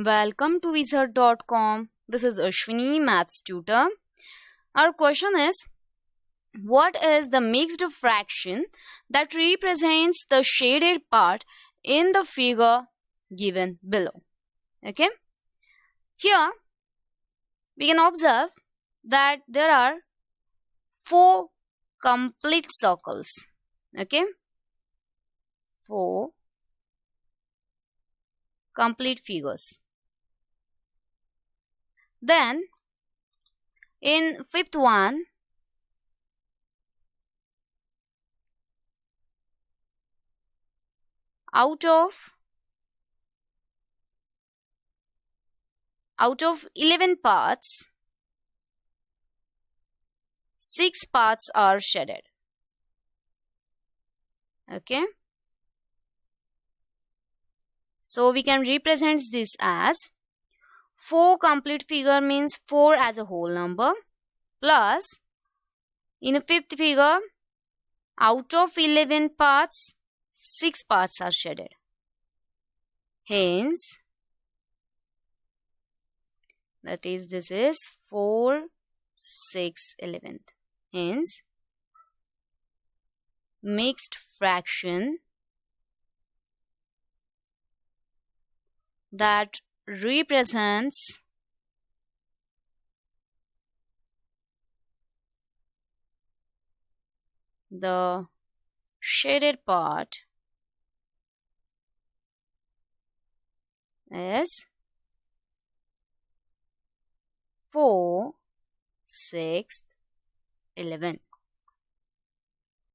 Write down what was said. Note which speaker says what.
Speaker 1: Welcome to wizard.com. This is Ashwini, Maths tutor. Our question is, what is the mixed fraction that represents the shaded part in the figure given below? Okay. Here we can observe that there are 4 complete circles. Okay. 4 complete figures. Then in fifth one, out of 11 parts, 6 parts are shaded. Okay. So we can represent this as 4 complete figure means 4 as a whole number, plus in a fifth figure, out of 11 parts, 6 parts are shaded. Hence, that is, this is 4, 6, 11. Hence, mixed fraction that represents the shaded part is 4, 6, 11.